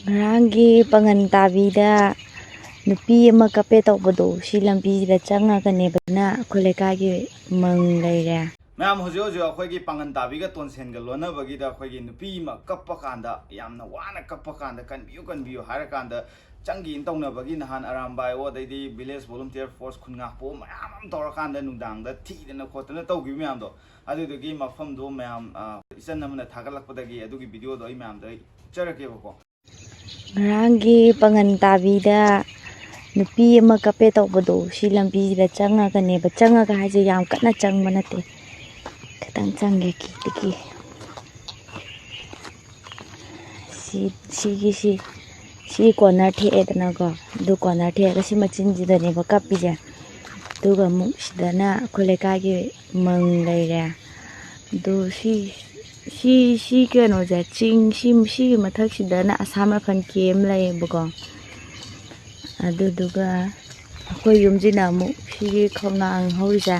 Rangi Pangantabida nupi ama kape tawbado si lambisida changaganebana akhoi lekagi mang leire. मैम हजो अखोगी पांगनताबीगा तोनसेनगा लोनबगीदा अखोगी नुपी मा कप्पा कांदा यामना वाना कप्पा कांदा कनबियो हारा कांदा चंगी तौनबगी नहान अरामबाय ओदैदी विलेज वॉलंटियर फोर्स खुनगापो मयाम अम तौर कांदा नुदांगदा थीदना खोतना तौगी म्यामदो अदुदुगी मफमदो मयाम इचन नमना थागलकपदगी अदुगी वीडियोदो अई म्यामदा चरकेबको Rangi Pangantabida nupi ama kape tawbado si lambisida changaganeba changaga haje yam kana changba nate katang change ki si corner the edna go du corner the ga si machin jida ne ba kapija duga mu sidana kholekagi mang leire du si keno ja ching si mathak sidana asama fan kem lay bugo adu duga akhoi yumjina mu si khonang horija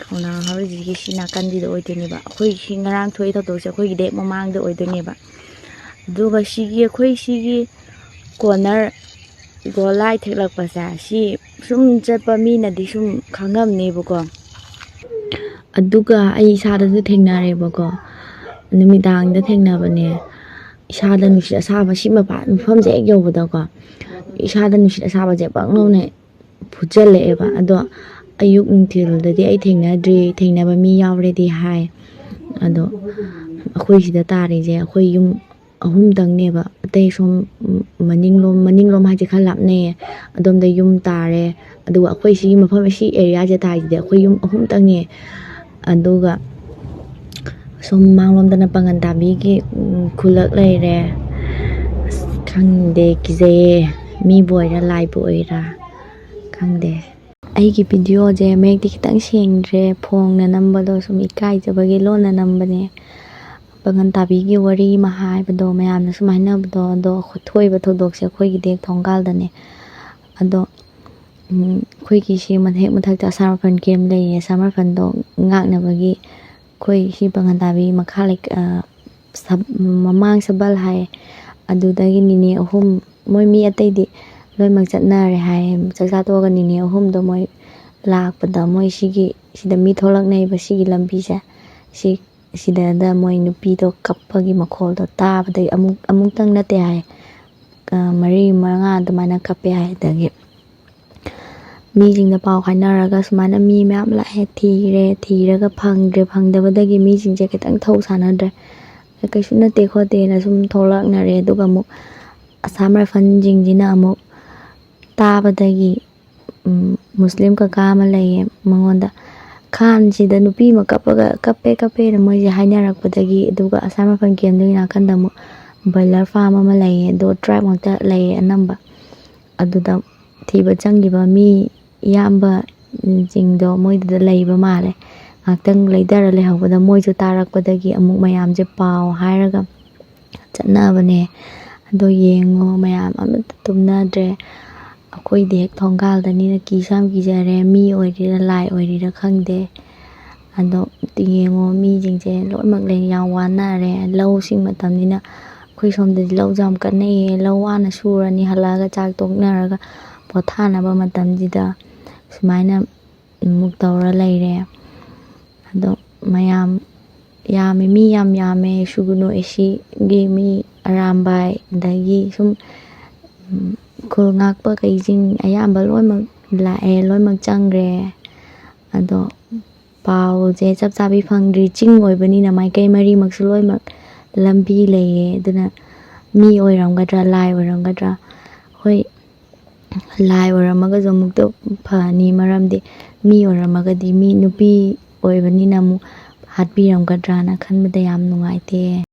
khonang horiji gi si nakan di do oidene ba akhoi si ngarang thoi tho do se akhoi de mamang de oidene ba duga si gi akhoi si gi corner golai theklak pa sa si sum chapa mi na di sum khangam ne bugo aduga ai isada du thengnare bako numidang da thengnabane isada nushi asaba sima pa mfam je yobada ko isada nushi asaba je bangno ne phujale eba ado ayuk nungthil da di ai thengnaba mi yawre di hai ado akhoi sida tari je akhoi yum ahum dang ne ba atei som maninglom haje khalap ne adom da yum tare adu akhoi si mafam si area je tai de akhoi yum ahum dang ne aduga som manglomdana Pangantabigi khulak leire khangde kize mi boira lai boira khangde aigi video je mek di kitang sengre phongna nambado sum ikai jabagi lona nambane Pangantabigi wari ma haibado mayamna sumaina bado do khothoi ba thodok se khoi gi dek thonggal dane ado khoi ki si mathak ta samar fan kem lei samar fan do ngakna bagi khoi si Pangantabigi makhalek mamang sabal hai adudagi nini ahum moi mi atai di loi mak chatna re hai chaksa to ga nini ahum do moi lakpada moi sigi sida mi tholak nei ba sigi lambi sa sida da moi nupi to kappagi makhol do ta badai amuk tang na te hai mari manga da mana kape hai dagi mi jing da pau khainaraga sumana mi map la he thiraga phangdabadagi mi jing je kitang thau sanadre kaisu na te khote na sum tholak na re duga mu asamar fan jing jina amu tabadagi muslim ka kama lay mangonda khan sida nupi ma kape na moi je hainarakpadagi duga asamar fan kem dina kanda mu boiler farm ama lay do tribe ngta lay anamba aduda thiba changiba mi yamba jingdo moi da leiba male ngakang leidara le hawada moi ju tarakpadagi amuk mayam je pau hairaga chatnabane ado yengo mayam amata tumnadre akhoi dek thonggal dani na kisam kijare mi oirira lai oirira khangde ado yengo mi jingje loimak le yawana re lau sing matamnina khoi somda lau jam kanne lau ana surani halaga chak toknaraga pothanaba matamjida sumaina muk tawra leire ado mayam yame mi yame suguno esi ge mi arambai dagi sum khul ngakpa kaijing ayamba loimak lae loimak changre ado pau je chap chabi phangri ching oibani na mai kai mari maksu loimak lambi leye duna mi oiramgadra lai oiramgadra hoi lai oramaga jomukto phani maramdi mi oramagadi mi nupi oibani namu hatbiramgadra na khanbada yam nungaite